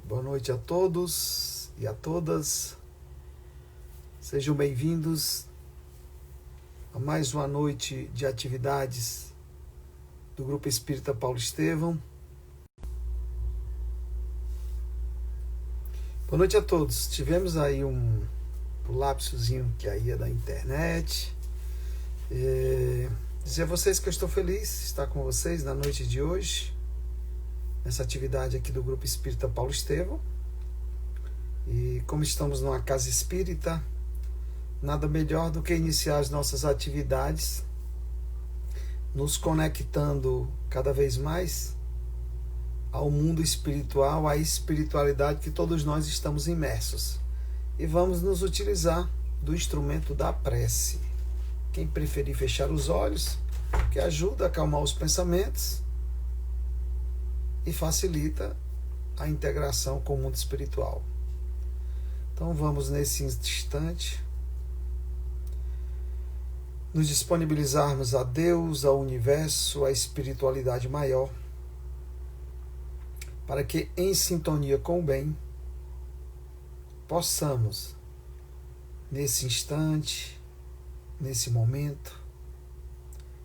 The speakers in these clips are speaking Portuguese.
Boa noite a todos e a todas. Sejam bem-vindos a mais uma noite de atividades do Grupo Espírita Paulo Estevão. Boa noite a todos. Tivemos aí um lapsozinho que aí é da internet. Dizer a vocês que eu estou feliz de estar com vocês na noite de hoje, nessa atividade aqui do Grupo Espírita Paulo Estevão. E como estamos numa casa espírita, nada melhor do que iniciar as nossas atividades nos conectando cada vez mais ao mundo espiritual, à espiritualidade que todos nós estamos imersos. E vamos nos utilizar do instrumento da prece. Quem preferir fechar os olhos, que ajuda a acalmar os pensamentos e facilita a integração com o mundo espiritual. Então vamos nesse instante nos disponibilizarmos a Deus, ao universo, à espiritualidade maior, para que em sintonia com o bem possamos nesse instante, nesse momento,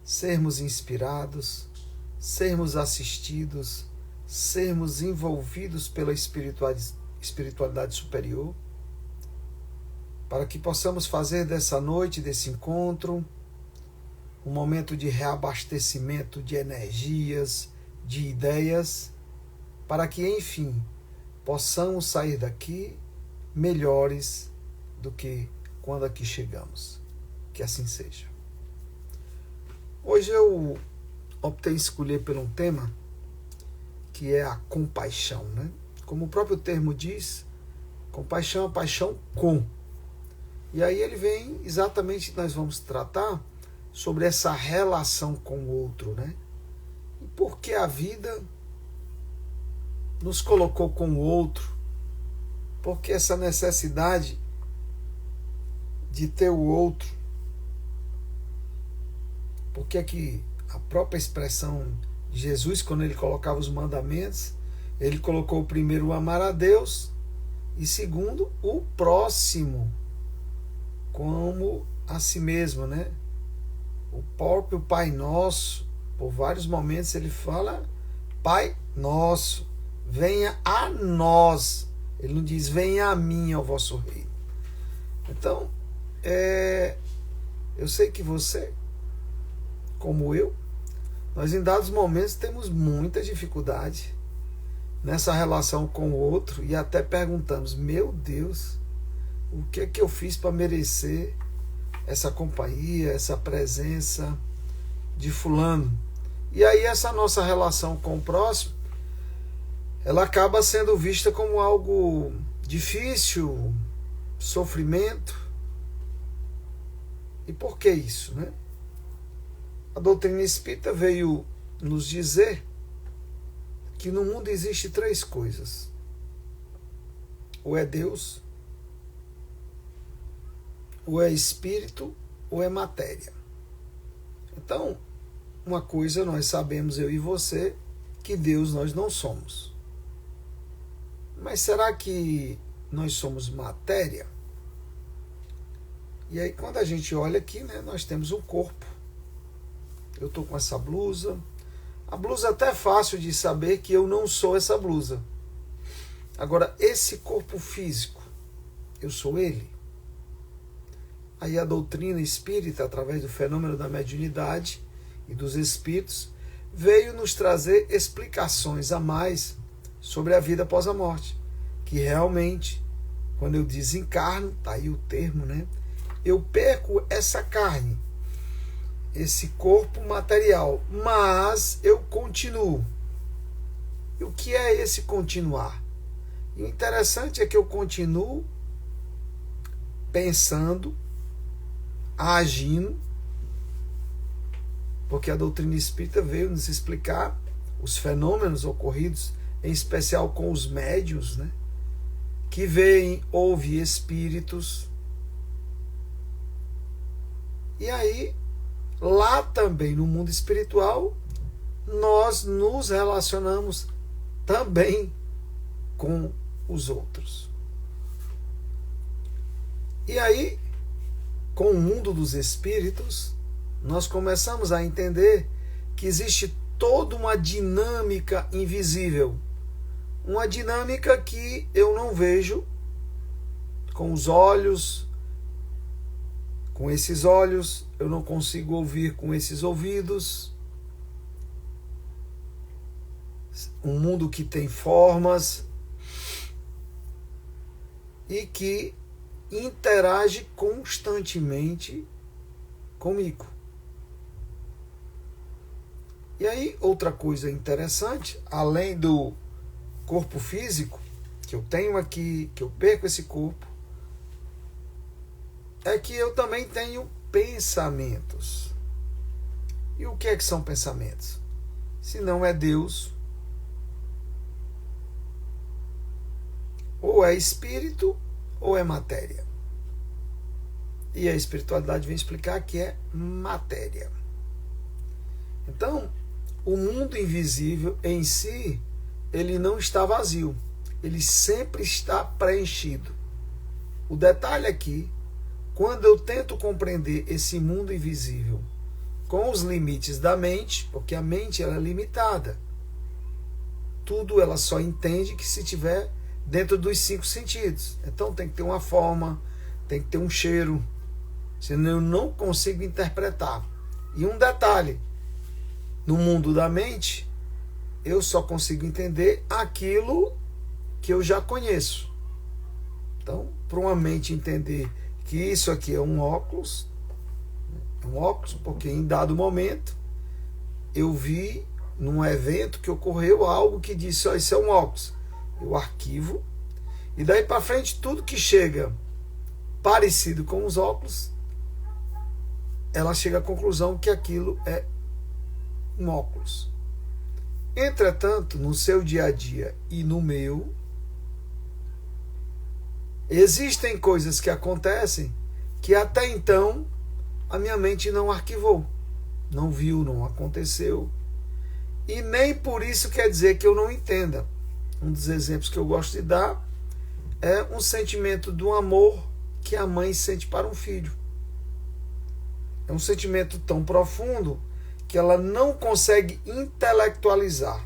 sermos inspirados, sermos assistidos, sermos envolvidos pela espiritualidade superior, para que possamos fazer dessa noite, desse encontro, um momento de reabastecimento de energias, de ideias, para que, enfim, possamos sair daqui melhores do que quando aqui chegamos. Que assim seja. Hoje eu optei em escolher por um tema que é a compaixão, né? Como o próprio termo diz, compaixão é paixão com. E aí ele vem exatamente, nós vamos tratar sobre essa relação com o outro, né? E por que a vida nos colocou com o outro? Por que essa necessidade de ter o outro? Por que é que a própria expressão de Jesus, quando ele colocava os mandamentos, ele colocou primeiro o amar a Deus e segundo o próximo como a si mesmo, né? O próprio Pai Nosso, por vários momentos ele fala Pai Nosso, venha a nós. Ele não diz venha a mim, ao vosso reino. Então, eu sei que você, como eu, nós em dados momentos temos muita dificuldade nessa relação com o outro e até perguntamos, meu Deus, o que é que eu fiz para merecer essa companhia, essa presença de fulano? E aí essa nossa relação com o próximo, ela acaba sendo vista como algo difícil, sofrimento. E por que isso, né? A doutrina espírita veio nos dizer que no mundo existe três coisas. Ou é Deus, ou é espírito, ou é matéria. Então, uma coisa nós sabemos, eu e você, que Deus nós não somos. Mas será que nós somos matéria? E aí quando a gente olha aqui, né, nós temos um corpo. Eu estou com essa blusa. A blusa até é fácil de saber que eu não sou essa blusa. Agora, esse corpo físico, eu sou ele? Aí a doutrina espírita, através do fenômeno da mediunidade e dos espíritos, veio nos trazer explicações a mais sobre a vida após a morte. Que realmente, quando eu desencarno, tá aí o termo, né? Eu perco essa carne, esse corpo material, mas eu continuo. E o que é esse continuar? E o interessante é que eu continuo pensando, agindo, porque a doutrina espírita veio nos explicar os fenômenos ocorridos, em especial com os médiuns, né? Que veem, ouvem espíritos. E aí, lá também no mundo espiritual, nós nos relacionamos também com os outros. E aí, com o mundo dos espíritos, nós começamos a entender que existe toda uma dinâmica invisível, uma dinâmica que eu não vejo com os olhos, com esses olhos, eu não consigo ouvir com esses ouvidos. Um mundo que tem formas e que interage constantemente comigo. E aí, outra coisa interessante, além do corpo físico, que eu tenho aqui, que eu perco esse corpo, é que eu também tenho pensamentos. E o que é que são pensamentos? Se não é Deus, ou é espírito, ou é matéria. E a espiritualidade vem explicar que é matéria. Então, o mundo invisível em si, ele não está vazio. Ele sempre está preenchido. O detalhe aqui, quando eu tento compreender esse mundo invisível com os limites da mente, porque a mente ela é limitada. Tudo ela só entende que se tiver dentro dos 5 sentidos. Então tem que ter uma forma, tem que ter um cheiro, senão eu não consigo interpretar. E um detalhe, no mundo da mente, eu só consigo entender aquilo que eu já conheço. Então, para uma mente entender que isso aqui é um óculos, porque em dado momento eu vi num evento que ocorreu algo que disse, ó, isso é um óculos. Eu arquivo, e daí para frente tudo que chega parecido com os óculos, ela chega à conclusão que aquilo é um óculos. Entretanto, no seu dia a dia e no meu, existem coisas que acontecem que até então a minha mente não arquivou, não viu, não aconteceu. E nem por isso quer dizer que eu não entenda. Um dos exemplos que eu gosto de dar é um sentimento do amor que a mãe sente para um filho. É um sentimento tão profundo que ela não consegue intelectualizar.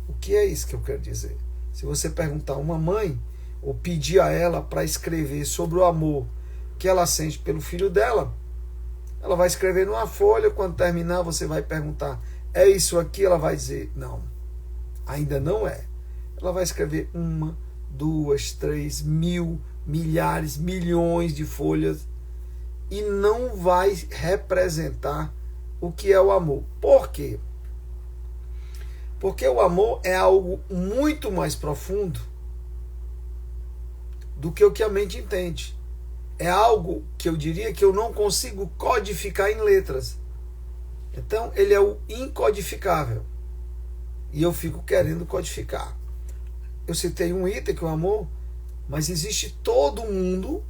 O que é isso que eu quero dizer? Se você perguntar a uma mãe, ou pedir a ela para escrever sobre o amor que ela sente pelo filho dela, ela vai escrever numa folha, quando terminar você vai perguntar, é isso aqui? Ela vai dizer, não, ainda não é. Ela vai escrever 1, 2, 3, 1000, milhares, milhões de folhas e não vai representar o que é o amor. Por quê? Porque o amor é algo muito mais profundo do que o que a mente entende. É algo que eu diria que eu não consigo codificar em letras. Então, ele é o incodificável. E eu fico querendo codificar. Eu citei um item que é o amor, mas existe todo um mundo,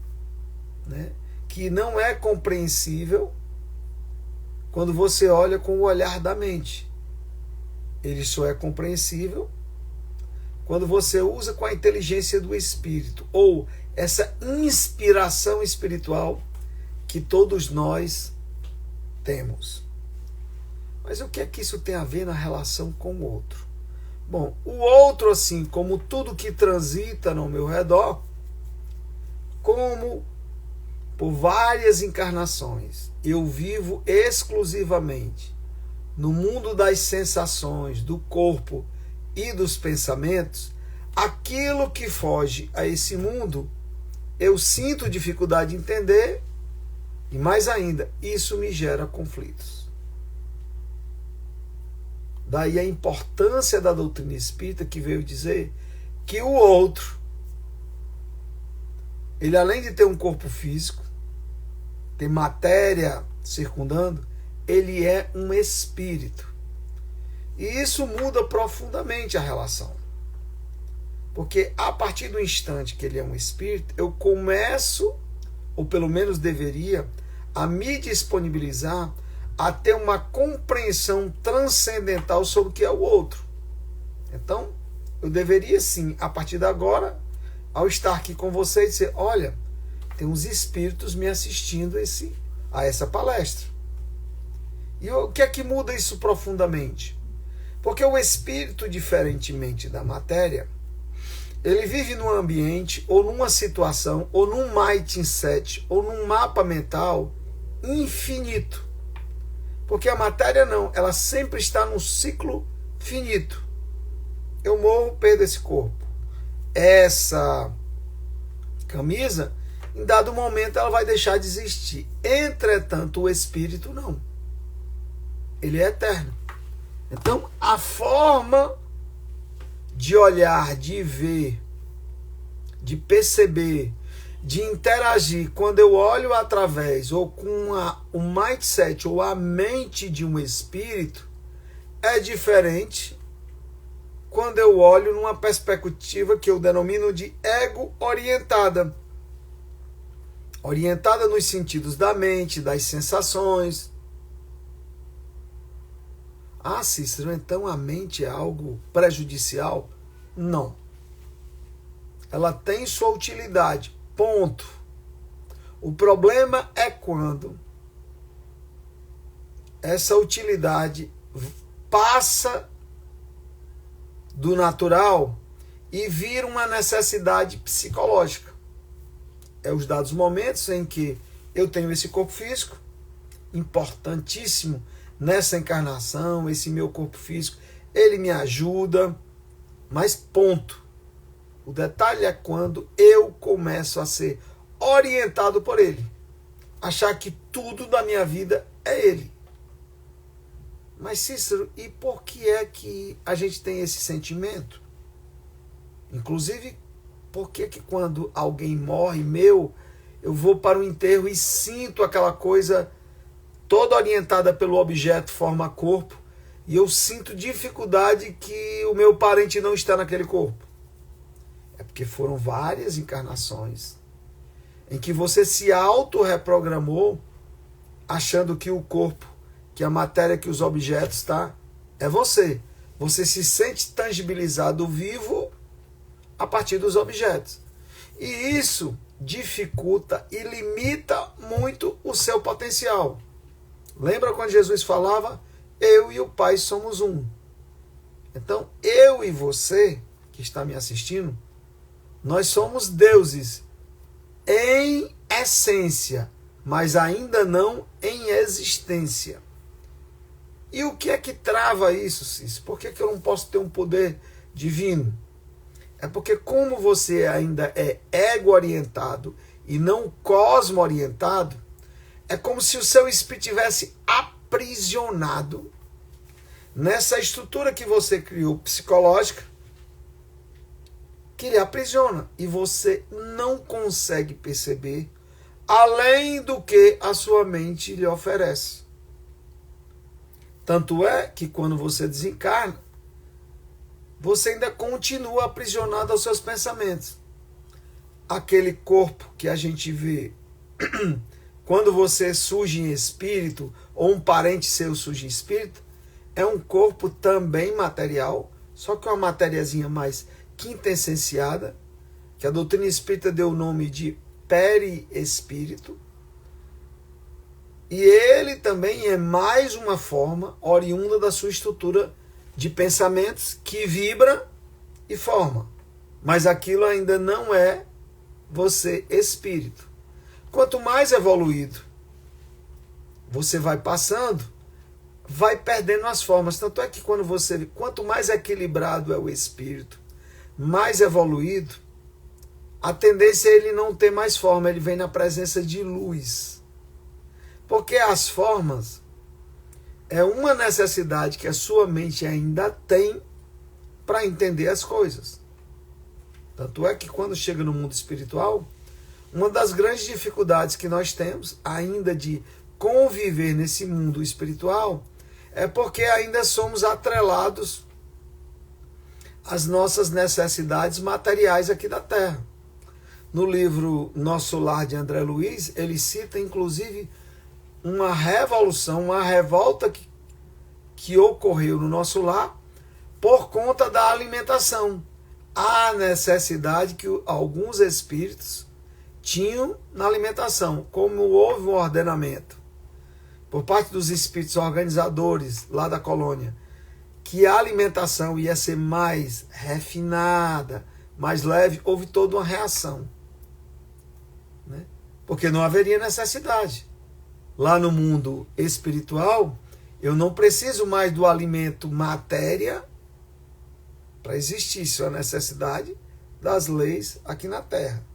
né, que não é compreensível quando você olha com o olhar da mente. Ele só é compreensível quando você usa com a inteligência do espírito, ou essa inspiração espiritual que todos nós temos. Mas o que é que isso tem a ver na relação com o outro? Bom, o outro, assim como tudo que transita no meu redor, como por várias encarnações eu vivo exclusivamente no mundo das sensações, do corpo e dos pensamentos, aquilo que foge a esse mundo, eu sinto dificuldade de entender e, mais ainda, isso me gera conflitos. Daí a importância da doutrina espírita, que veio dizer que o outro, ele além de ter um corpo físico, ter matéria circundando, ele é um espírito. E isso muda profundamente a relação. Porque a partir do instante que ele é um espírito, eu começo, ou pelo menos deveria, a me disponibilizar a ter uma compreensão transcendental sobre o que é o outro. Então, eu deveria sim, a partir de agora, ao estar aqui com você e dizer, olha, tem uns espíritos me assistindo a essa palestra. E o que é que muda isso profundamente? Porque o espírito, diferentemente da matéria, ele vive num ambiente, ou numa situação, ou num mindset, ou num mapa mental infinito. Porque a matéria não, ela sempre está num ciclo finito. Eu morro, perdo esse corpo. Essa camisa, em dado momento, ela vai deixar de existir. Entretanto, o espírito não. Ele é eterno. Então, a forma de olhar, de ver, de perceber, de interagir, quando eu olho através ou com o mindset ou a mente de um espírito, é diferente quando eu olho numa perspectiva que eu denomino de ego-orientada. Orientada nos sentidos da mente, das sensações. Ah, Cícero, então a mente é algo prejudicial? Não. Ela tem sua utilidade, ponto. O problema é quando essa utilidade passa do natural e vira uma necessidade psicológica. É os dados momentos em que eu tenho esse corpo físico, importantíssimo nessa encarnação, esse meu corpo físico, ele me ajuda, mas ponto. O detalhe é quando eu começo a ser orientado por ele. Achar que tudo da minha vida é ele. Mas Cícero, e por que é que a gente tem esse sentimento? Inclusive, por que que quando alguém morre eu vou para o enterro e sinto aquela coisa toda orientada pelo objeto, forma corpo, e eu sinto dificuldade que o meu parente não está naquele corpo? É porque foram várias encarnações em que você se auto-reprogramou achando que o corpo, que a matéria, que os objetos, tá? É você. Você se sente tangibilizado vivo a partir dos objetos. E isso dificulta e limita muito o seu potencial. Lembra quando Jesus falava, eu e o Pai somos um? Então, eu e você, que está me assistindo, nós somos deuses em essência, mas ainda não em existência. E o que é que trava isso, Cícero? Por que eu não posso ter um poder divino? É porque como você ainda é ego-orientado e não cosmo-orientado, é como se o seu espírito tivesse aprisionado nessa estrutura que você criou psicológica, que ele aprisiona e você não consegue perceber além do que a sua mente lhe oferece. Tanto é que quando você desencarna, você ainda continua aprisionado aos seus pensamentos. Aquele corpo que a gente vê quando você surge em espírito, ou um parente seu surge em espírito, é um corpo também material, só que uma matériazinha mais quintessenciada, que a doutrina espírita deu o nome de perispírito. E ele também é mais uma forma oriunda da sua estrutura de pensamentos que vibra e forma. Mas aquilo ainda não é você espírito. Quanto mais evoluído você vai passando, vai perdendo as formas. Tanto é que quanto mais equilibrado é o espírito, mais evoluído, a tendência é ele não ter mais forma, ele vem na presença de luz. Porque as formas é uma necessidade que a sua mente ainda tem para entender as coisas. Tanto é que quando chega no mundo espiritual, uma das grandes dificuldades que nós temos ainda de conviver nesse mundo espiritual é porque ainda somos atrelados às nossas necessidades materiais aqui da Terra. No livro Nosso Lar, de André Luiz, ele cita inclusive uma revolução, uma revolta que ocorreu no nosso lar por conta da alimentação. a necessidade que alguns espíritos tinham na alimentação, como houve um ordenamento por parte dos espíritos organizadores lá da colônia, que a alimentação ia ser mais refinada, mais leve, houve toda uma reação, né? Porque não haveria necessidade. Lá no mundo espiritual, eu não preciso mais do alimento matéria para existir. Isso é a necessidade das leis aqui na Terra.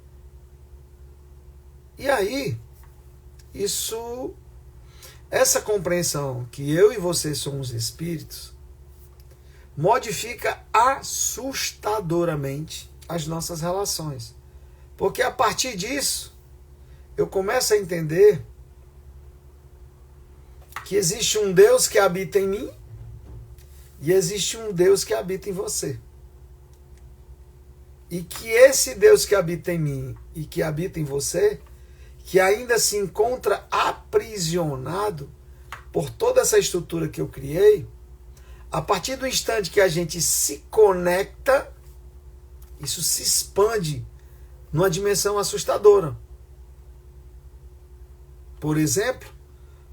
E aí, essa compreensão que eu e você somos espíritos, modifica assustadoramente as nossas relações. Porque a partir disso, eu começo a entender que existe um Deus que habita em mim e existe um Deus que habita em você. E que esse Deus que habita em mim e que habita em você, que ainda se encontra aprisionado por toda essa estrutura que eu criei, a partir do instante que a gente se conecta, isso se expande numa dimensão assustadora. Por exemplo,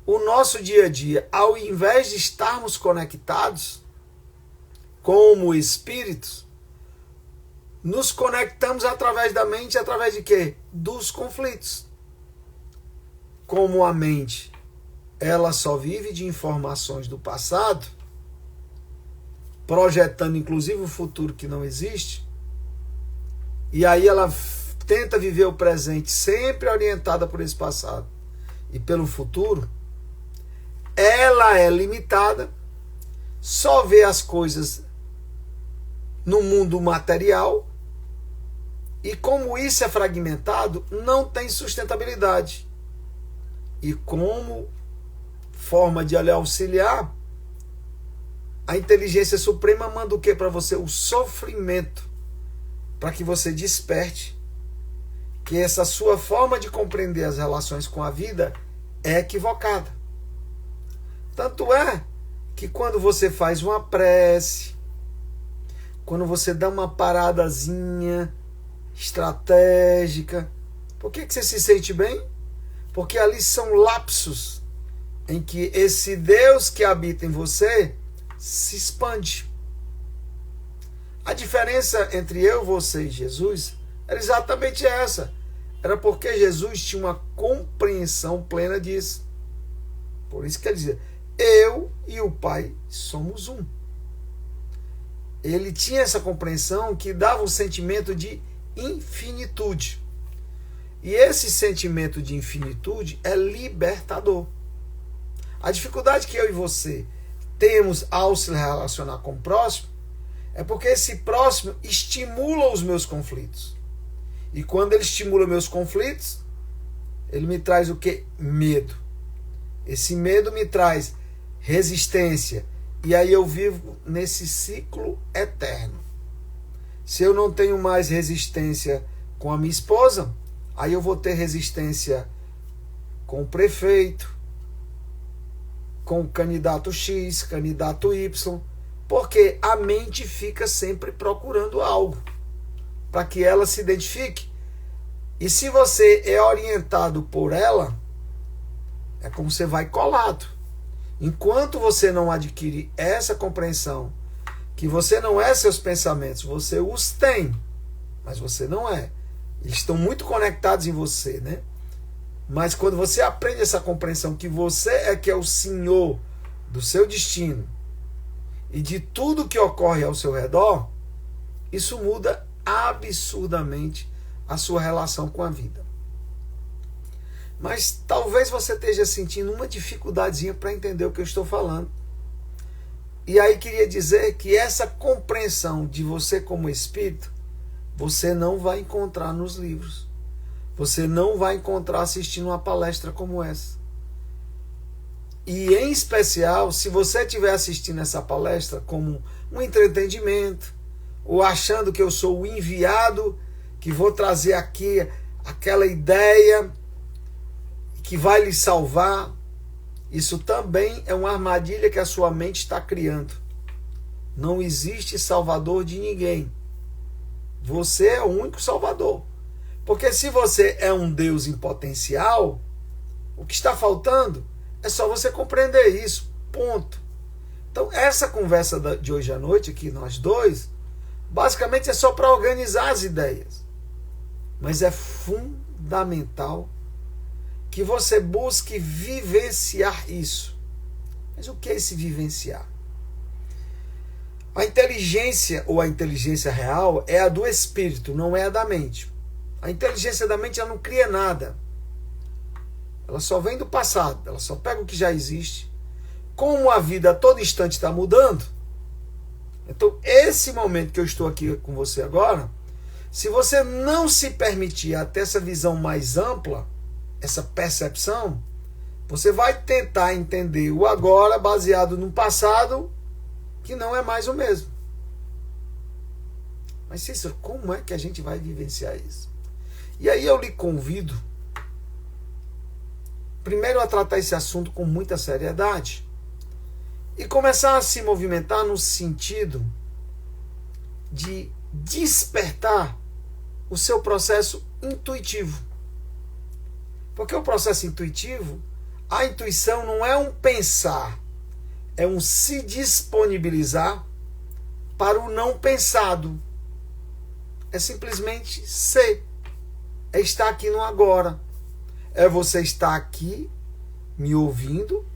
o nosso dia a dia, ao invés de estarmos conectados como espíritos, nos conectamos através da mente, através de quê? Dos conflitos. Como a mente, ela só vive de informações do passado, projetando inclusive o futuro que não existe, e aí ela tenta viver o presente sempre orientada por esse passado e pelo futuro, ela é limitada, só vê as coisas no mundo material, e como isso é fragmentado, não tem sustentabilidade. E como forma de lhe auxiliar, a inteligência suprema manda o que para você? O sofrimento, para que você desperte que essa sua forma de compreender as relações com a vida é equivocada. Tanto é que quando você faz uma prece, quando você dá uma paradazinha estratégica, por que você se sente bem? Porque ali são lapsos em que esse Deus que habita em você se expande. A diferença entre eu, você e Jesus era exatamente essa. Era porque Jesus tinha uma compreensão plena disso. Por isso que ele dizia, eu e o Pai somos um. Ele tinha essa compreensão que dava um sentimento de infinitude. E esse sentimento de infinitude é libertador. A dificuldade que eu e você temos ao se relacionar com o próximo é porque esse próximo estimula os meus conflitos. E quando ele estimula meus conflitos, ele me traz o quê? Medo. Esse medo me traz resistência. E aí eu vivo nesse ciclo eterno. Se eu não tenho mais resistência com a minha esposa, aí eu vou ter resistência com o prefeito, com o candidato X, candidato Y, porque a mente fica sempre procurando algo para que ela se identifique. E se você é orientado por ela, é como você vai colado. Enquanto você não adquire essa compreensão, que você não é seus pensamentos, você os tem, mas você não é. Eles estão muito conectados em você, né? Mas quando você aprende essa compreensão que você é que é o senhor do seu destino e de tudo que ocorre ao seu redor, isso muda absurdamente a sua relação com a vida. Mas talvez você esteja sentindo uma dificuldadezinha para entender o que eu estou falando. E aí queria dizer que essa compreensão de você como espírito, você não vai encontrar nos livros. Você não vai encontrar assistindo uma palestra como essa. E em especial, se você estiver assistindo essa palestra como um entretenimento, ou achando que eu sou o enviado, que vou trazer aqui aquela ideia que vai lhe salvar, isso também é uma armadilha que a sua mente está criando. Não existe salvador de ninguém. Você é o único Salvador. Porque se você é um Deus em potencial, o que está faltando é só você compreender isso. Ponto. Então, essa conversa de hoje à noite, aqui nós dois, basicamente é só para organizar as ideias. Mas é fundamental que você busque vivenciar isso. Mas o que é esse vivenciar? A inteligência, ou a inteligência real, é a do espírito, não é a da mente. A inteligência da mente, ela não cria nada. Ela só vem do passado, ela só pega o que já existe. Como a vida a todo instante está mudando, então esse momento que eu estou aqui com você agora, se você não se permitir até essa visão mais ampla, essa percepção, você vai tentar entender o agora baseado no passado, que não é mais o mesmo. Mas Cícero, como é que a gente vai vivenciar isso? E aí eu lhe convido, primeiro, a tratar esse assunto com muita seriedade e começar a se movimentar no sentido de despertar o seu processo intuitivo. Porque o processo intuitivo, a intuição não é um pensar, é um se disponibilizar para o não pensado. É simplesmente ser. É estar aqui no agora. É você estar aqui me ouvindo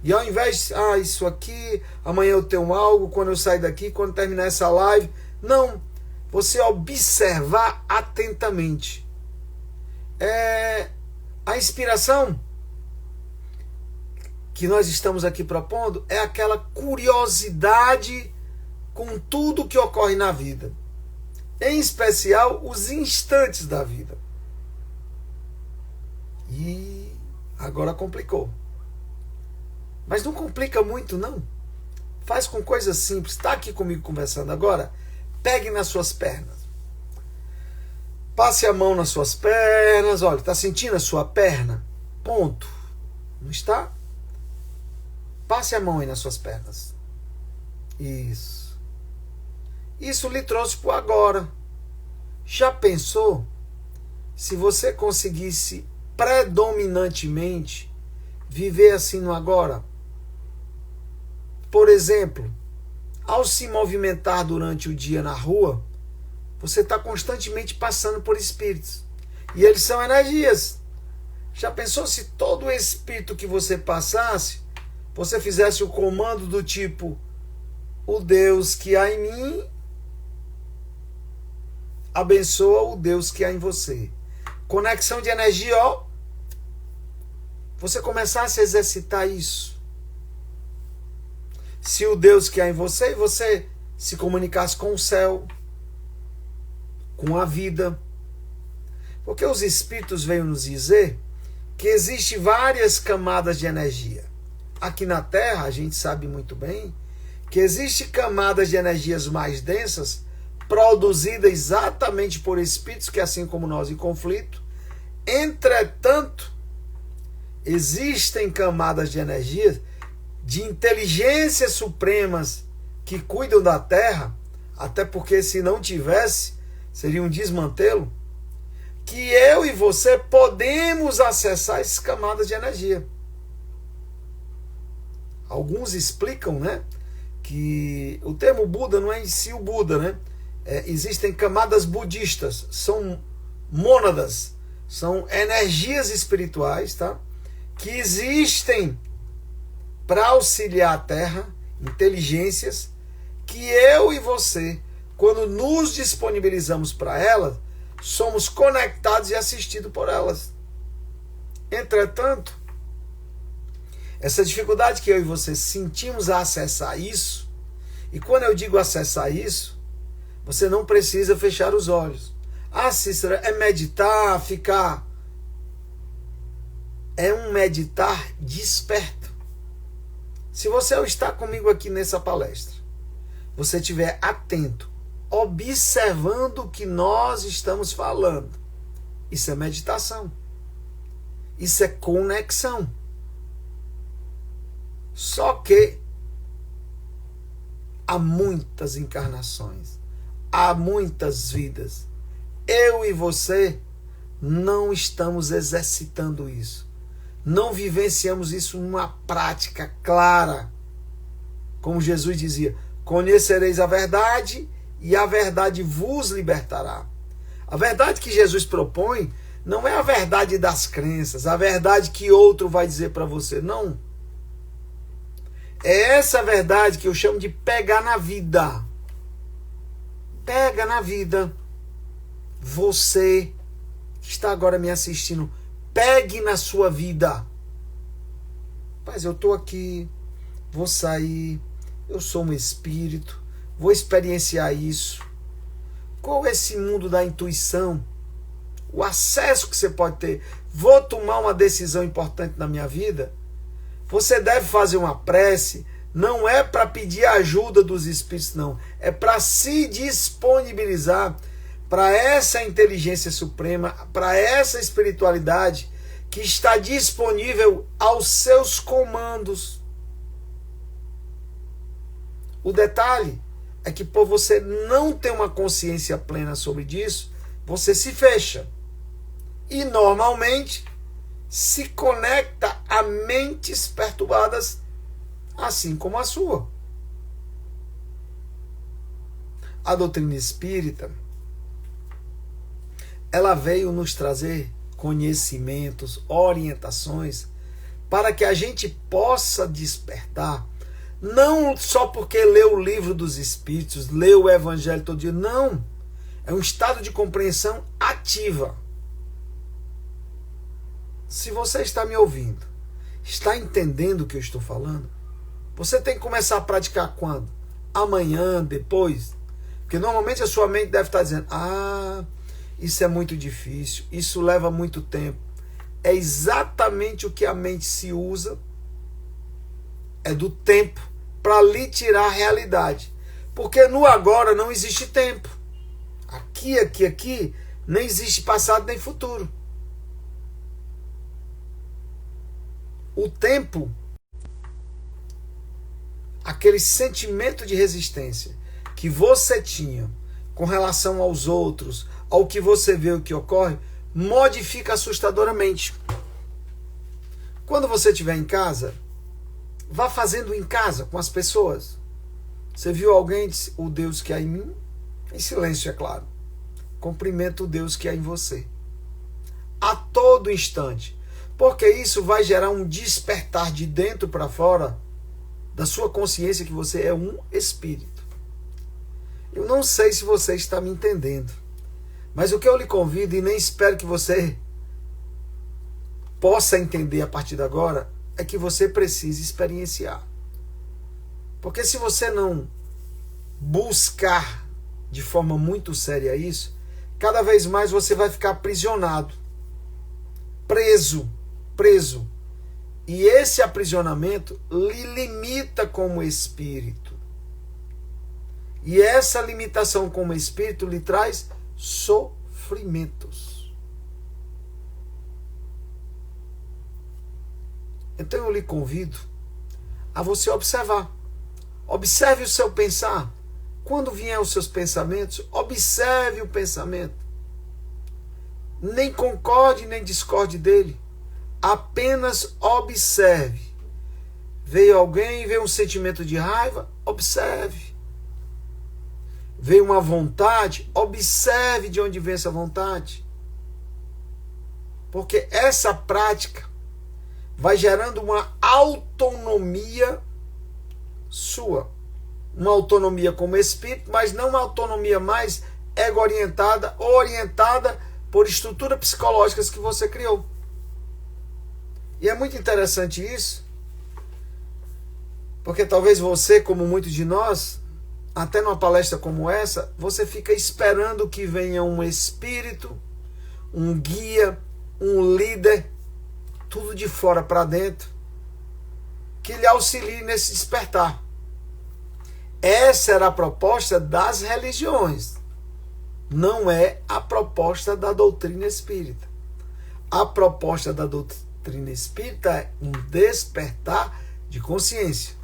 e ao invés de, isso aqui, amanhã eu tenho algo, quando eu sair daqui, quando terminar essa live. Não. Você observar atentamente. A inspiração que nós estamos aqui propondo é aquela curiosidade com tudo que ocorre na vida. Em especial, os instantes da vida. E agora complicou. Mas não complica muito, não. Faz com coisas simples. Está aqui comigo conversando agora? Pegue nas suas pernas. Passe a mão nas suas pernas. Olha, está sentindo a sua perna? Ponto. Não está? Passe a mão aí nas suas pernas. Isso. Isso lhe trouxe para o agora. Já pensou se você conseguisse predominantemente viver assim no agora? Por exemplo, ao se movimentar durante o dia na rua, você está constantemente passando por espíritos. E eles são energias. Já pensou se todo espírito que você passasse, você fizesse o comando do tipo: o Deus que há em mim abençoa o Deus que há em você. Conexão de energia, ó. Você começasse a exercitar isso. Se o Deus que há em você, você se comunicasse com o céu, com a vida. Porque os espíritos veio nos dizer que existem várias camadas de energia. Aqui na Terra, a gente sabe muito bem que existem camadas de energias mais densas, produzidas exatamente por espíritos que, assim como nós, em conflito. Entretanto, existem camadas de energias de inteligências supremas que cuidam da Terra, até porque se não tivesse, seria um desmantelo, que eu e você podemos acessar essas camadas de energia. Alguns explicam, né, que o termo Buda não é em si o Buda, né? Existem camadas budistas, são mônadas, são energias espirituais, tá? Que existem para auxiliar a Terra, inteligências que eu e você, quando nos disponibilizamos para elas, somos conectados e assistidos por elas. Entretanto, essa dificuldade que eu e você sentimos a acessar isso, e quando eu digo acessar isso, você não precisa fechar os olhos. Cícero, é meditar, ficar... É um meditar desperto. Se você está comigo aqui nessa palestra, você estiver atento, observando o que nós estamos falando, isso é meditação. Isso é conexão. Só que há muitas encarnações, a muitas vidas. Eu e você não estamos exercitando isso. Não vivenciamos isso numa prática clara. Como Jesus dizia, conhecereis a verdade e a verdade vos libertará. A verdade que Jesus propõe não é a verdade das crenças, a verdade que outro vai dizer para você, não. É essa verdade que eu chamo de pegar na vida. Pega na vida. Você que está agora me assistindo, pegue na sua vida. Mas eu estou aqui, vou sair, eu sou um espírito, vou experienciar isso. Qual é esse mundo da intuição? O acesso que você pode ter. Vou tomar uma decisão importante na minha vida? Você deve fazer uma prece, não é para pedir ajuda dos espíritos, não. É para se disponibilizar para essa inteligência suprema, para essa espiritualidade que está disponível aos seus comandos. O detalhe é que por você não ter uma consciência plena sobre isso, você se fecha. E normalmente se conecta a mentes perturbadas, assim como a sua. A doutrina espírita, ela veio nos trazer conhecimentos, orientações, para que a gente possa despertar, não só porque leu o livro dos Espíritos, leu o Evangelho todo dia, não. É um estado de compreensão ativa. Se você está me ouvindo, está entendendo o que eu estou falando, você tem que começar a praticar quando? Amanhã, depois? Porque normalmente a sua mente deve estar dizendo, isso é muito difícil, isso leva muito tempo. É exatamente o que a mente se usa, é do tempo, para lhe tirar a realidade. Porque no agora não existe tempo. Aqui, nem existe passado nem futuro. O tempo, aquele sentimento de resistência que você tinha com relação aos outros, ao que você vê, o que ocorre, modifica assustadoramente. Quando você estiver em casa, vá fazendo em casa com as pessoas. Você viu alguém, disse, o Deus que há em mim? Em silêncio, é claro. Cumprimenta o Deus que há em você. A todo instante. Porque isso vai gerar um despertar de dentro para fora da sua consciência que você é um espírito. Eu não sei se você está me entendendo, mas o que eu lhe convido, e nem espero que você possa entender a partir de agora, é que você precisa experienciar. Porque se você não buscar de forma muito séria isso, cada vez mais você vai ficar aprisionado, preso. E esse aprisionamento lhe limita como espírito. E essa limitação como espírito lhe traz sofrimentos. Então eu lhe convido a você observar. Observe o seu pensar. Quando vier os seus pensamentos, observe o pensamento. Nem concorde, nem discorde dele. Apenas observe. Veio alguém, veio um sentimento de raiva, observe. Veio uma vontade, observe de onde vem essa vontade. Porque essa prática vai gerando uma autonomia sua. Uma autonomia como espírito, mas não uma autonomia mais ego-orientada, orientada por estruturas psicológicas que você criou. E é muito interessante isso, porque talvez você, como muitos de nós, até numa palestra como essa, você fica esperando que venha um espírito, um guia, um líder, tudo de fora para dentro, que lhe auxilie nesse despertar. Essa era a proposta das religiões, não é a proposta da doutrina espírita. A proposta da doutrina espírita é um despertar de consciência.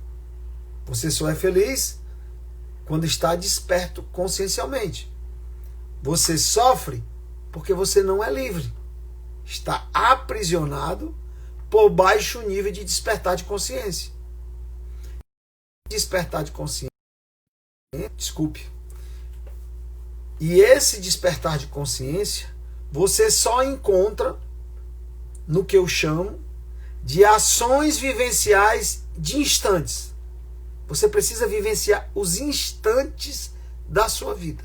Você só é feliz quando está desperto consciencialmente. Você sofre porque você não é livre. Está aprisionado por baixo nível de despertar de consciência. Despertar de consciência, desculpe. E esse despertar de consciência, você só encontra no que eu chamo de ações vivenciais de instantes. Você precisa vivenciar os instantes da sua vida.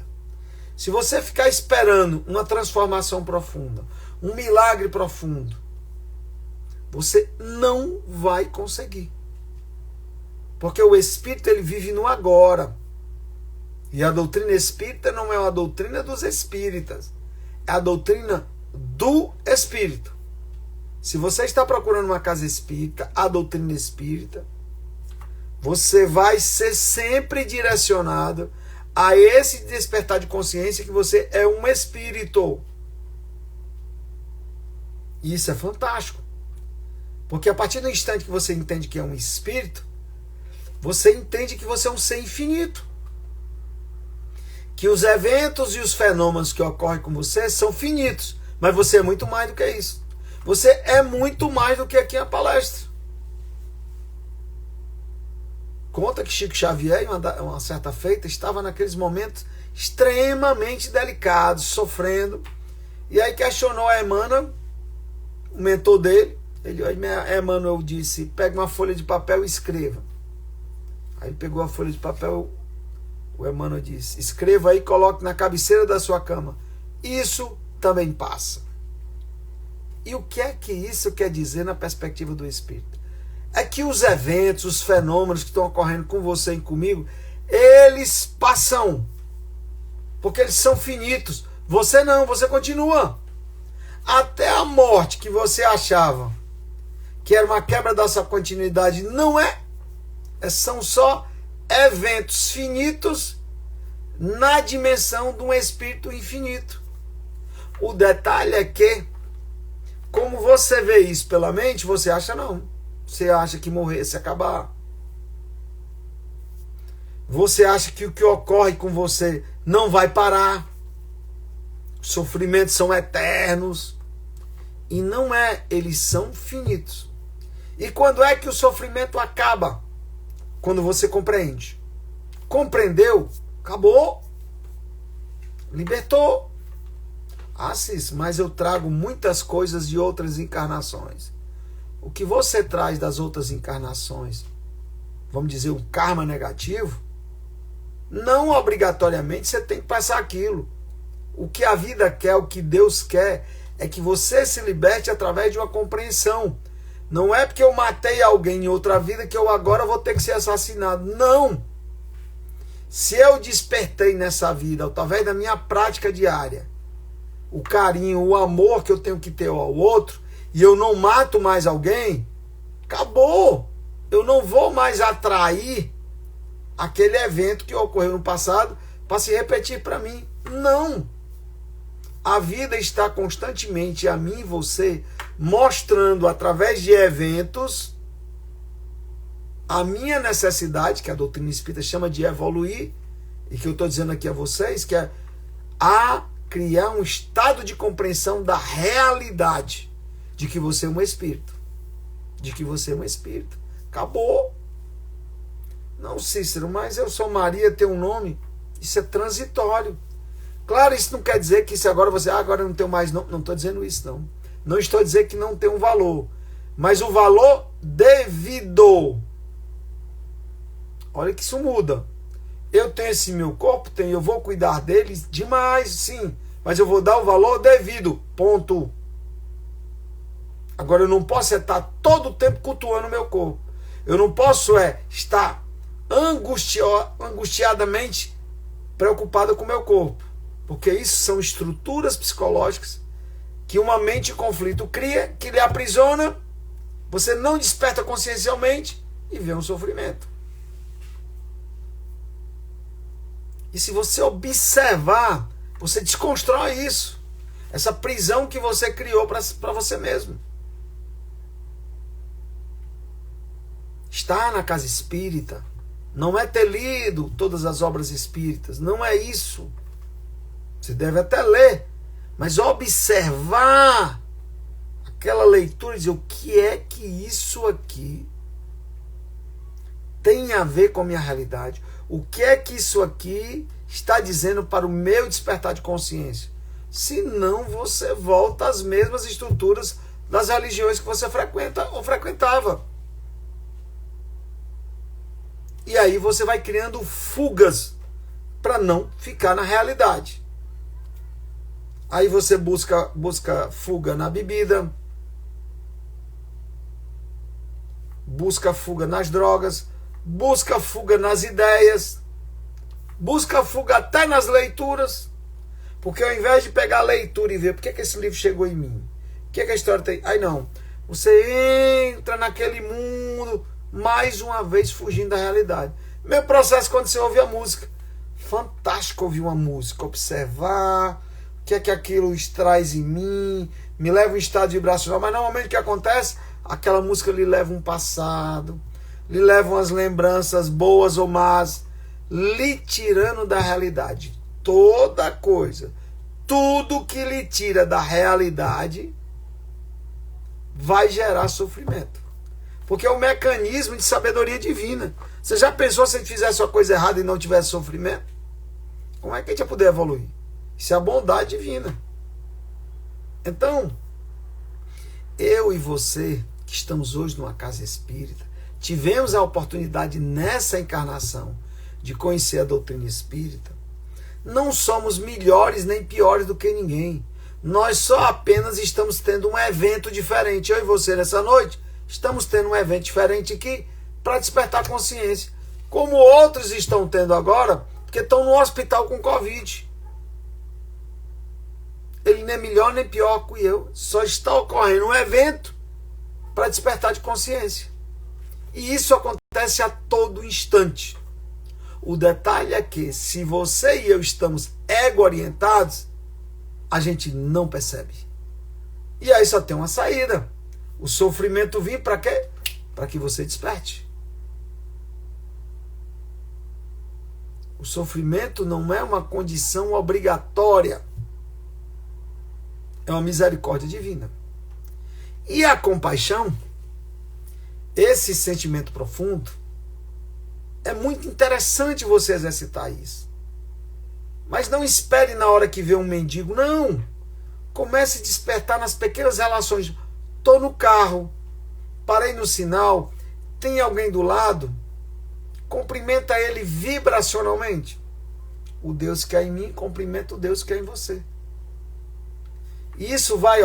Se você ficar esperando uma transformação profunda, um milagre profundo, você não vai conseguir. Porque o espírito ele vive no agora. E a doutrina espírita não é uma doutrina dos espíritas. É a doutrina do espírito. Se você está procurando uma casa espírita, a doutrina espírita, você vai ser sempre direcionado a esse despertar de consciência que você é um espírito. E isso é fantástico. Porque a partir do instante que você entende que é um espírito, você entende que você é um ser infinito. Que os eventos e os fenômenos que ocorrem com você são finitos. Mas você é muito mais do que isso. Você é muito mais do que aqui a palestra. Conta que Chico Xavier, em uma certa feita, estava naqueles momentos extremamente delicados, sofrendo. E aí questionou a Emmanuel, o mentor dele. Emmanuel disse, pega uma folha de papel e escreva. Aí ele pegou a folha de papel, o Emmanuel disse, escreva aí e coloque na cabeceira da sua cama. Isso também passa. E o que é que isso quer dizer na perspectiva do espírito? É que os eventos, os fenômenos que estão ocorrendo com você e comigo, eles passam. Porque eles são finitos. Você não, você continua. Até a morte que você achava que era uma quebra da sua continuidade, não é. São só eventos finitos na dimensão de um espírito infinito. O detalhe é que, como você vê isso pela mente, você acha não. Você acha que morrer se acabar. Você acha que o que ocorre com você não vai parar. Os sofrimentos são eternos. E não é, eles são finitos. E quando é que o sofrimento acaba? Quando você compreende. Compreendeu? Acabou. Libertou. Ah, Cícero, mas eu trago muitas coisas de outras encarnações. O que você traz das outras encarnações, vamos dizer, um karma negativo, não obrigatoriamente você tem que passar aquilo. O que a vida quer, o que Deus quer, é que você se liberte através de uma compreensão. Não é porque eu matei alguém em outra vida que eu agora vou ter que ser assassinado. Não! Se eu despertei nessa vida, através da minha prática diária, o carinho, o amor que eu tenho que ter ao outro, e eu não mato mais alguém, acabou. Eu não vou mais atrair aquele evento que ocorreu no passado para se repetir para mim. Não. A vida está constantemente a mim e você mostrando através de eventos a minha necessidade, que a doutrina espírita chama de evoluir, e que eu estou dizendo aqui a vocês, que é a criar um estado de compreensão da realidade de que você é um espírito. De que você é um espírito. Acabou. Não, Cícero, mas eu sou Maria, tem um nome. Isso é transitório. Claro, isso não quer dizer que se agora você... agora eu não tenho mais nome. Não estou dizendo isso, não. Não estou dizendo que não tem um valor. Mas o valor devido. Olha que isso muda. Eu tenho esse meu corpo, tenho, eu vou cuidar dele demais, sim. Mas eu vou dar o valor devido. Ponto. Agora eu não posso estar todo o tempo cultuando o meu corpo. Eu não posso estar angustiadamente preocupado com o meu corpo. Porque isso são estruturas psicológicas que uma mente em conflito cria, que lhe aprisiona, você não desperta consciencialmente e vê um sofrimento. E se você observar, você desconstrói isso. Essa prisão que você criou para você mesmo. Estar na casa espírita não é ter lido todas as obras espíritas, não é isso. Você deve até ler, mas observar aquela leitura e dizer o que é que isso aqui tem a ver com a minha realidade, o que é que isso aqui está dizendo para o meu despertar de consciência. Senão você volta às mesmas estruturas das religiões que você frequenta ou frequentava. E aí você vai criando fugas para não ficar na realidade. Aí você busca fuga na bebida, busca fuga nas drogas, busca fuga nas ideias, busca fuga até nas leituras. Porque ao invés de pegar a leitura e ver por que esse livro chegou em mim, o que a história tem... Aí não, você entra naquele mundo, mais uma vez fugindo da realidade. Meu processo quando você ouve a música. Fantástico ouvir uma música, observar o que é que aquilo traz em mim, me leva a um estado vibracional, mas normalmente o que acontece? Aquela música lhe leva um passado, lhe leva umas lembranças boas ou más, lhe tirando da realidade. Toda coisa, tudo que lhe tira da realidade vai gerar sofrimento. Porque é um mecanismo de sabedoria divina. Você já pensou se a gente fizesse uma coisa errada e não tivesse sofrimento? Como é que a gente ia poder evoluir? Isso é a bondade divina. Então, eu e você, que estamos hoje numa casa espírita, tivemos a oportunidade nessa encarnação de conhecer a doutrina espírita. Não somos melhores nem piores do que ninguém. Nós só apenas estamos tendo um evento diferente. Eu e você nessa noite estamos tendo um evento diferente aqui para despertar consciência. Como outros estão tendo agora, porque estão no hospital com Covid. Ele nem é melhor nem pior que eu. Só está ocorrendo um evento para despertar de consciência. E isso acontece a todo instante. O detalhe é que, se você e eu estamos ego-orientados, a gente não percebe. E aí só tem uma saída. O sofrimento vir para quê? Para que você desperte. O sofrimento não é uma condição obrigatória. É uma misericórdia divina. E a compaixão, esse sentimento profundo, é muito interessante você exercitar isso. Mas não espere na hora que vê um mendigo. Não. Comece a despertar nas pequenas relações. Estou no carro, parei no sinal, tem alguém do lado, cumprimenta ele vibracionalmente. O Deus que é em mim cumprimenta o Deus que é em você. E isso vai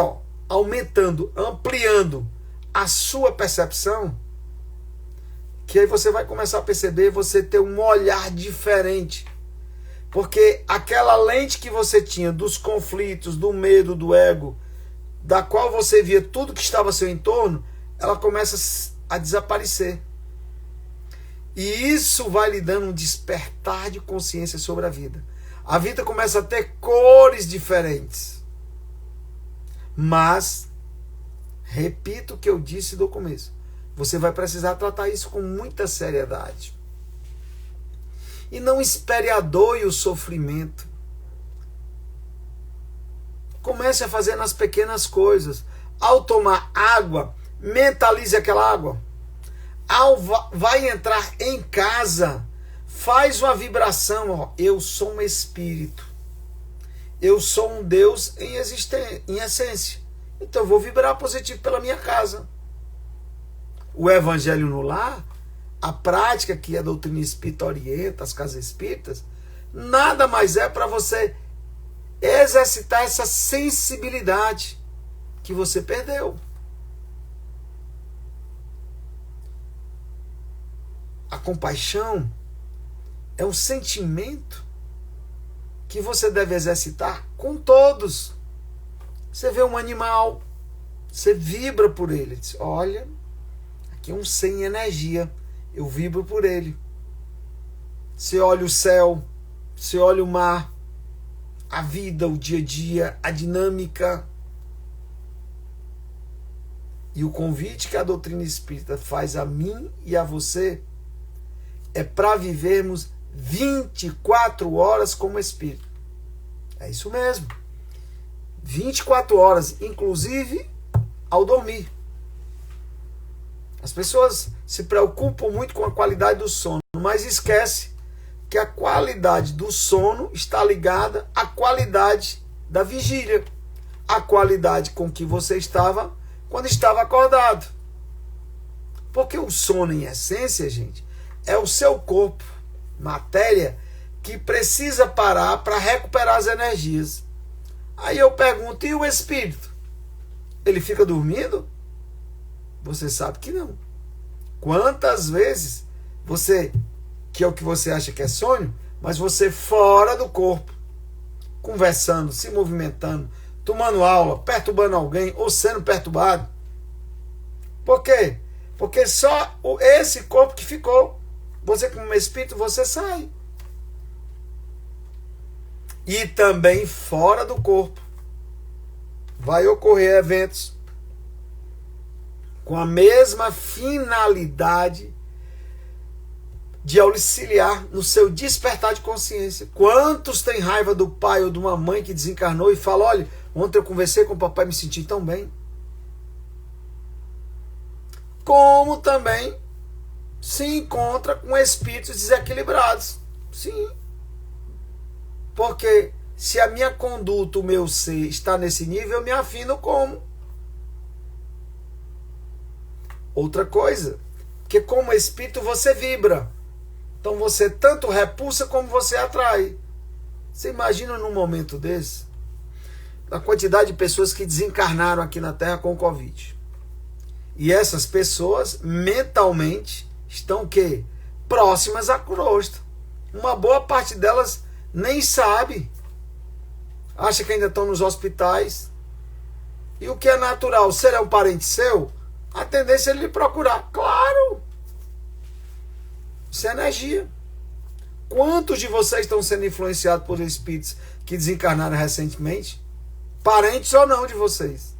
aumentando, ampliando a sua percepção, que aí você vai começar a perceber, você ter um olhar diferente. Porque aquela lente que você tinha dos conflitos, do medo, do ego, da qual você via tudo que estava ao seu entorno, ela começa a desaparecer. E isso vai lhe dando um despertar de consciência sobre a vida. A vida começa a ter cores diferentes. Mas, repito o que eu disse do começo, você vai precisar tratar isso com muita seriedade. E não espere a dor e o sofrimento. Comece a fazer nas pequenas coisas. Ao tomar água, mentalize aquela água. Vai entrar em casa, faz uma vibração. Eu sou um espírito. Eu sou um Deus em essência. Então eu vou vibrar positivo pela minha casa. O evangelho no lar, a prática que a doutrina espírita orienta, as casas espíritas, nada mais é para você exercitar essa sensibilidade que você perdeu. A compaixão é um sentimento que você deve exercitar com todos. Você vê um animal, você vibra por ele. Diz, olha, aqui é um sem energia, eu vibro por ele. Você olha o céu, você olha o mar, a vida, o dia a dia, a dinâmica. E o convite que a doutrina espírita faz a mim e a você, é para vivermos 24 horas como espírito. É isso mesmo. 24 horas, inclusive ao dormir. As pessoas se preocupam muito com a qualidade do sono, mas esquece que a qualidade do sono está ligada à qualidade da vigília, à qualidade com que você estava quando estava acordado. Porque o sono, em essência, gente, é o seu corpo, matéria, que precisa parar para recuperar as energias. Aí eu pergunto, e o espírito? Ele fica dormindo? Você sabe que não. Quantas vezes você, que é o que você acha que é sonho, mas você fora do corpo, conversando, se movimentando, tomando aula, perturbando alguém ou sendo perturbado. Por quê? Porque só esse corpo que ficou. Você como espírito, você sai. E também fora do corpo vai ocorrer eventos com a mesma finalidade de auxiliar no seu despertar de consciência. Quantos têm raiva do pai ou de uma mãe que desencarnou e falam, olha, ontem eu conversei com o papai e me senti tão bem. Como também se encontra com espíritos desequilibrados. Sim. Porque se a minha conduta, o meu ser, está nesse nível, eu me afino como. Outra coisa, que como espírito você vibra. Então você tanto repulsa como você atrai. Você imagina num momento desse, a quantidade de pessoas que desencarnaram aqui na Terra com o Covid. E essas pessoas, mentalmente, estão o quê? Próximas à crosta. Uma boa parte delas nem sabe. Acha que ainda estão nos hospitais. E o que é natural? Se ele é um parente seu, a tendência é ele lhe procurar. Claro! Isso é energia. Quantos de vocês estão sendo influenciados por espíritos que desencarnaram recentemente? Parentes ou não de vocês?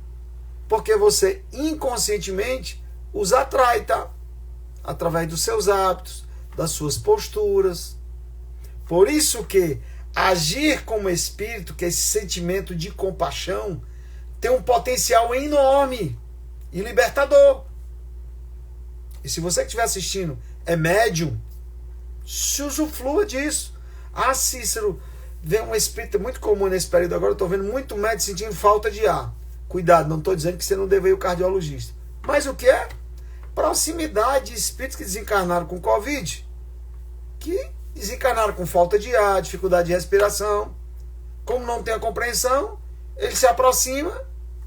Porque você inconscientemente os atrai, tá? Através dos seus hábitos, das suas posturas. Por isso que agir como espírito, que é esse sentimento de compaixão, tem um potencial enorme e libertador. E se você que estiver assistindo é médium, se usufrua disso. Ah, Cícero, vê um espírito muito comum nesse período agora, eu estou vendo muito médium sentindo falta de ar. Cuidado, não estou dizendo que você não deve ir ao cardiologista. Mas o que é? Proximidade de espíritos que desencarnaram com Covid, que desencarnaram com falta de ar, dificuldade de respiração. Como não tem a compreensão, ele se aproxima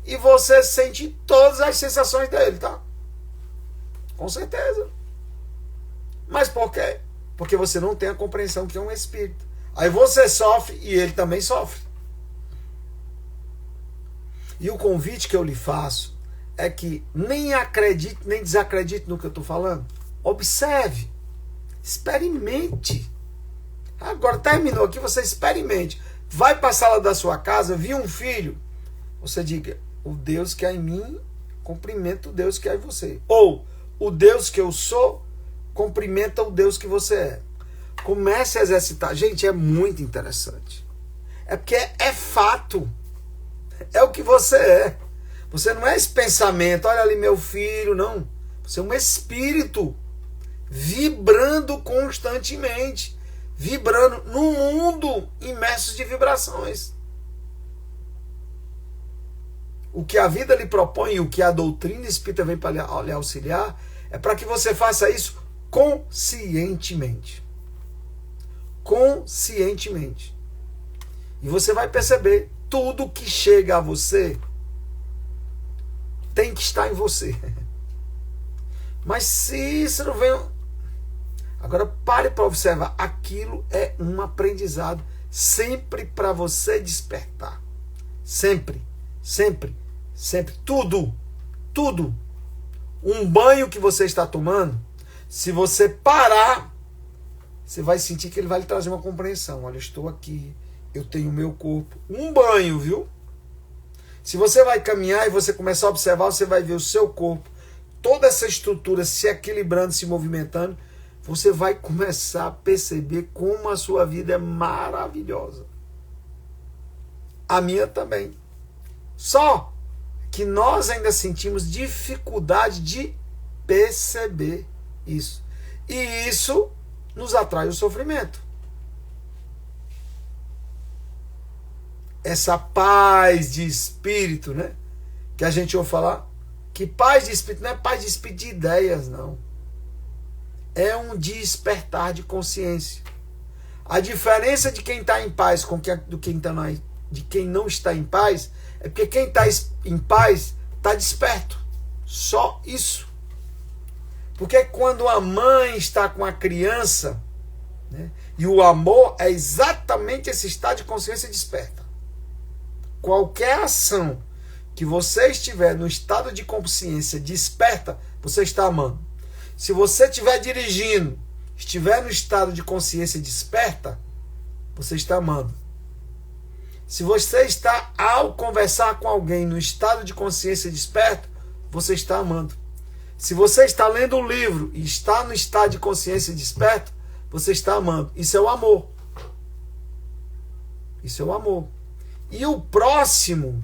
e você sente todas as sensações dele, tá? Com certeza. Mas por quê? Porque você não tem a compreensão que é um espírito. Aí você sofre e ele também sofre. E o convite que eu lhe faço é que nem acredite, nem desacredite no que eu estou falando. Observe. Experimente. Agora terminou aqui, você experimente. Vai para a sala da sua casa, viu um filho. Você diga, o Deus que há em mim, cumprimenta o Deus que há em você. Ou, o Deus que eu sou, cumprimenta o Deus que você é. Comece a exercitar. Gente, é muito interessante. É porque é fato. É o que você é. Você não é esse pensamento, olha ali meu filho, não. Você é um espírito vibrando constantemente. Vibrando num mundo imerso de vibrações. O que a vida lhe propõe e o que a doutrina espírita vem para lhe auxiliar é para que você faça isso conscientemente. Conscientemente. E você vai perceber, tudo que chega a você tem que estar em você. Mas Cícero vem... Agora pare para observar, aquilo é um aprendizado sempre para você despertar. Sempre, sempre, sempre. Tudo, tudo. Um banho que você está tomando, se você parar, você vai sentir que ele vai lhe trazer uma compreensão. Olha, eu estou aqui, eu tenho o meu corpo. Um banho, viu? Se você vai caminhar e você começar a observar, você vai ver o seu corpo, toda essa estrutura se equilibrando, se movimentando. você vai começar a perceber como a sua vida é maravilhosa. A minha também. Só que nós ainda sentimos dificuldade de perceber isso. E isso nos atrai o sofrimento. Essa paz de espírito, né? Que a gente ouve falar, que paz de espírito não é paz de espírito de ideias, não. É um despertar de consciência. A diferença de quem está em paz de quem não está em paz é porque quem está em paz está desperto. Só isso. Porque quando a mãe está com a criança, né, e o amor é exatamente esse estado de consciência desperta. Qualquer ação que você estiver no estado de consciência desperta, você está amando. Se você estiver dirigindo, estiver no estado de consciência desperta, você está amando. Se você está, ao conversar com alguém no estado de consciência desperto, você está amando. Se você está lendo um livro e está no estado de consciência desperto, você está amando. Isso é o amor. Isso é o amor. E o próximo,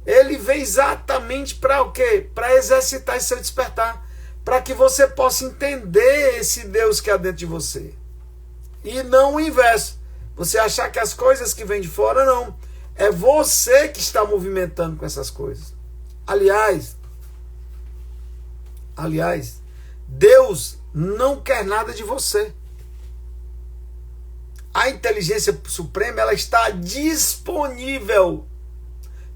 ele vem exatamente para o quê? Para exercitar esse seu despertar. Para que você possa entender esse Deus que há dentro de você. E não o inverso. Você achar que as coisas que vêm de fora, não. É você que está movimentando com essas coisas. Aliás, Deus não quer nada de você. A inteligência suprema, ela está disponível.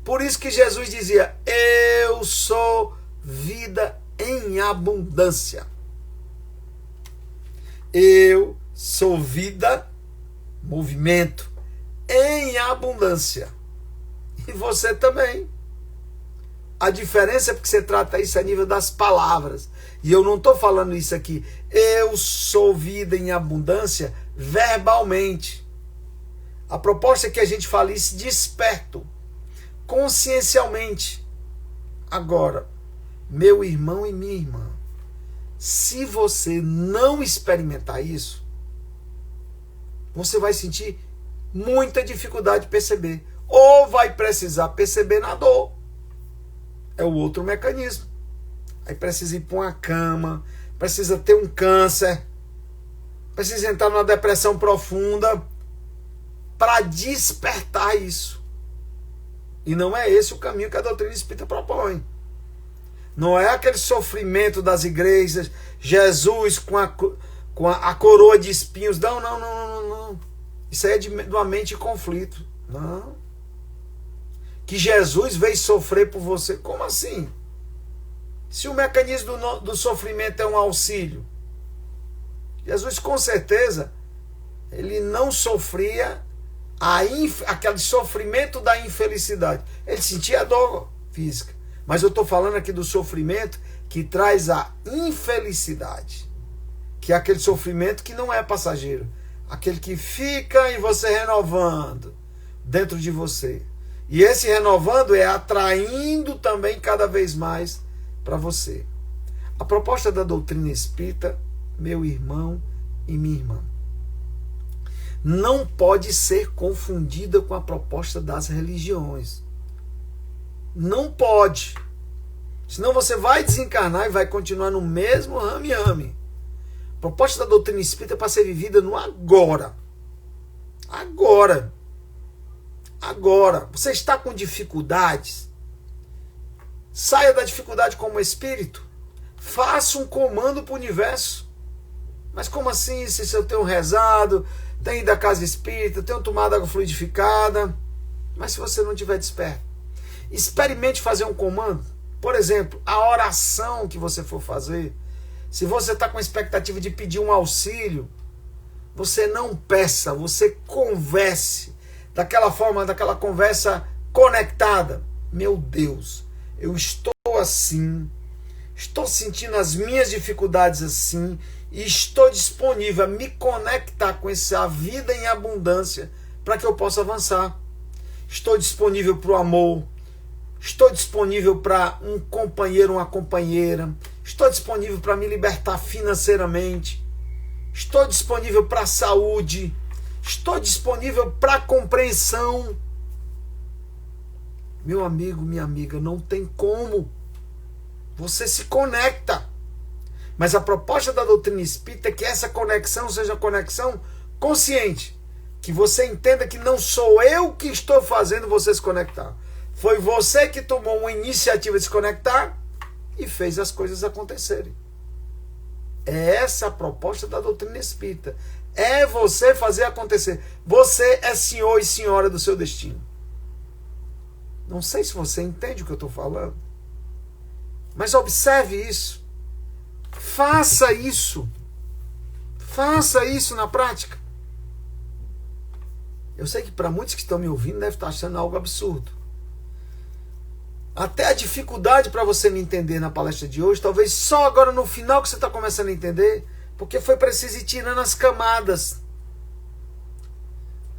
Por isso que Jesus dizia, eu sou vida em abundância. Eu sou vida, movimento, em abundância. E você também. A diferença é porque você trata isso a nível das palavras. E eu não estou falando isso aqui. Eu sou vida em abundância verbalmente. A proposta é que a gente fale isso desperto, consciencialmente. Agora, meu irmão e minha irmã, se você não experimentar isso, você vai sentir muita dificuldade de perceber. Ou vai precisar perceber na dor. É o outro mecanismo. Aí precisa ir para uma cama, precisa ter um câncer, precisa entrar numa depressão profunda para despertar isso. E não é esse o caminho que a doutrina espírita propõe. Não é aquele sofrimento das igrejas, Jesus com a coroa de espinhos. Não. Isso aí é de uma mente em conflito. Não. Que Jesus veio sofrer por você. Como assim? Se o mecanismo do sofrimento é um auxílio. Jesus, com certeza, ele não sofria aquele sofrimento da infelicidade. Ele sentia dor física. Mas eu estou falando aqui do sofrimento que traz a infelicidade. Que é aquele sofrimento que não é passageiro. Aquele que fica e você renovando dentro de você. E esse renovando é atraindo também cada vez mais para você. A proposta da doutrina espírita, meu irmão e minha irmã, não pode ser confundida com a proposta das religiões. Não pode. Senão você vai desencarnar e vai continuar no mesmo rame-rame. A proposta da doutrina espírita é para ser vivida no agora. Agora. Agora. Você está com dificuldades? Saia da dificuldade como espírito. Faça um comando para o universo. Mas como assim? Se eu tenho rezado, tenho ido à casa espírita, tenho tomado água fluidificada. Mas se você não estiver desperto, experimente fazer um comando. Por exemplo, a oração que você for fazer. Se você está com a expectativa de pedir um auxílio, você não peça, você converse. Daquela forma, daquela conversa conectada. Meu Deus, eu estou assim, estou sentindo as minhas dificuldades assim, e estou disponível a me conectar com essa vida em abundância para que eu possa avançar. Estou disponível para o amor, estou disponível para um companheiro, uma companheira, estou disponível para me libertar financeiramente. estou disponível para a saúde, estou disponível para a compreensão. Meu amigo, minha amiga, não tem como. Você se conecta. Mas a proposta da doutrina espírita é que essa conexão seja conexão consciente. Que você entenda que não sou eu que estou fazendo você se conectar. Foi você que tomou uma iniciativa de se conectar e fez as coisas acontecerem. É essa a proposta da doutrina espírita. É você fazer acontecer. Você é senhor e senhora do seu destino. Não sei se você entende o que eu estou falando. Mas observe isso. Faça isso. Faça isso na prática. Eu sei que para muitos que estão me ouvindo deve estar achando algo absurdo. Até a dificuldade para você me entender na palestra de hoje, talvez só agora no final que você está começando a entender, porque foi preciso ir tirando as camadas.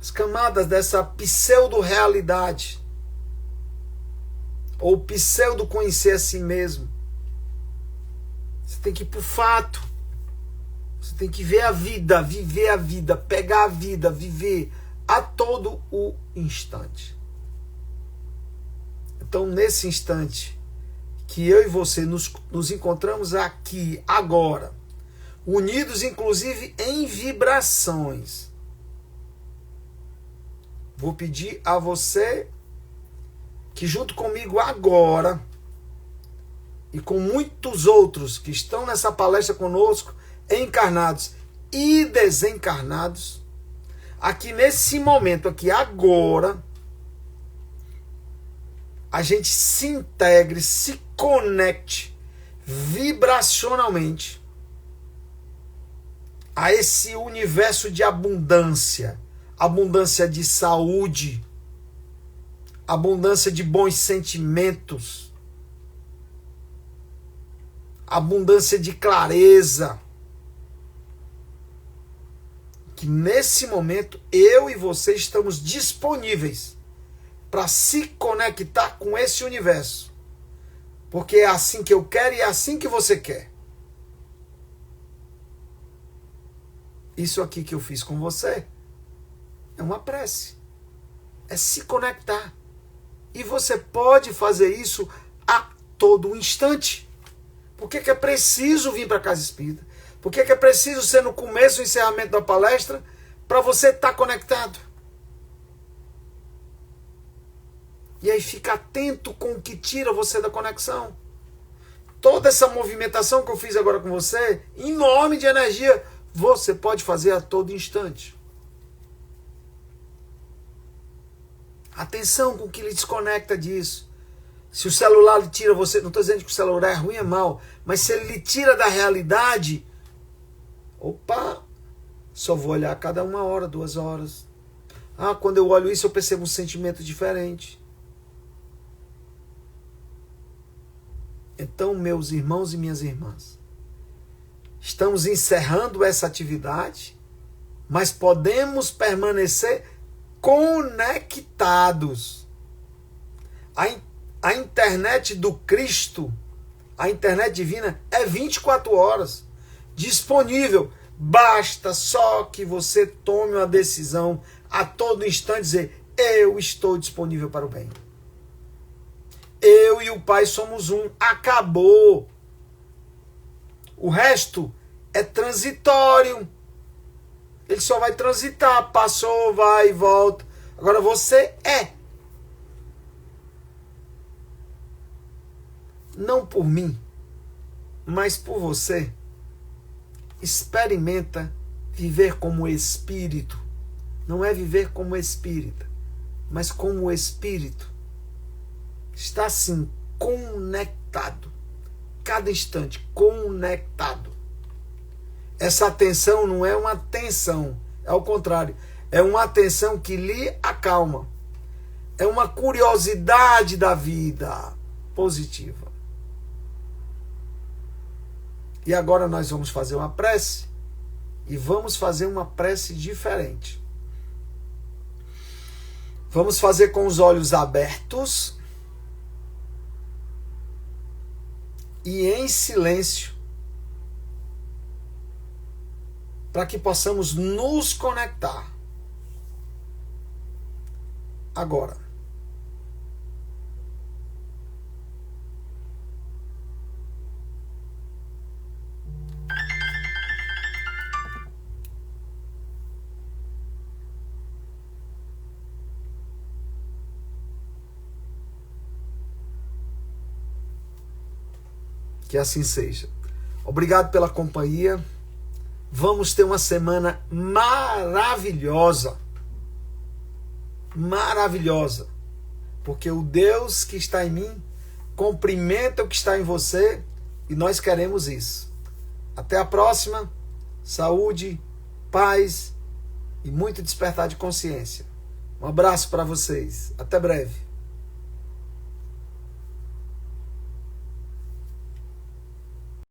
As camadas dessa pseudo-realidade. Ou pseudo conhecer a si mesmo. Você tem que ir para o fato. Você tem que ver a vida, viver a vida, pegar a vida, viver a todo o instante. Então, nesse instante que eu e você nos encontramos aqui, agora, unidos inclusive em vibrações, vou pedir a você que junto comigo agora e com muitos outros que estão nessa palestra conosco, encarnados e desencarnados, aqui nesse momento, aqui agora, a gente se integre, se conecte vibracionalmente a esse universo de abundância, abundância de saúde, abundância de bons sentimentos, abundância de clareza. Que nesse momento eu e você estamos disponíveis para se conectar com esse universo. Porque é assim que eu quero e é assim que você quer. Isso aqui que eu fiz com você é uma prece. É se conectar. E você pode fazer isso a todo instante. Por que é preciso vir para a Casa Espírita? Por que é preciso ser no começo e encerramento da palestra para você estar conectado? E aí fica atento com o que tira você da conexão. Toda essa movimentação que eu fiz agora com você, em nome de energia, você pode fazer a todo instante. Atenção com o que lhe desconecta disso. Se o celular lhe tira você, não estou dizendo que o celular é ruim, é mal, mas se ele lhe tira da realidade, opa, só vou olhar a cada 1 hora, 2 horas. Ah, quando eu olho isso eu percebo um sentimento diferente. Então, meus irmãos e minhas irmãs, estamos encerrando essa atividade, mas podemos permanecer conectados. A internet do Cristo, a internet divina, é 24 horas disponível. Basta só que você tome uma decisão a todo instante, dizer: eu estou disponível para o bem. Eu e o Pai somos um. Acabou. O resto é transitório. Ele só vai transitar. Passou, vai e volta. Agora você é. Não por mim, mas por você. Experimenta viver como espírito. Não é viver como espírita, mas como espírito. Está assim, conectado. Cada instante, conectado. Essa atenção não é uma tensão, é ao contrário. É uma atenção que lhe acalma. É uma curiosidade da vida positiva. E agora nós vamos fazer uma prece. E vamos fazer uma prece diferente. Vamos fazer com os olhos abertos e em silêncio. para que possamos nos conectar. Agora. Que assim seja. Obrigado pela companhia. Vamos ter uma semana maravilhosa. Maravilhosa. Porque o Deus que está em mim cumprimenta o que está em você e nós queremos isso. Até a próxima. Saúde, paz e muito despertar de consciência. Um abraço para vocês. Até breve.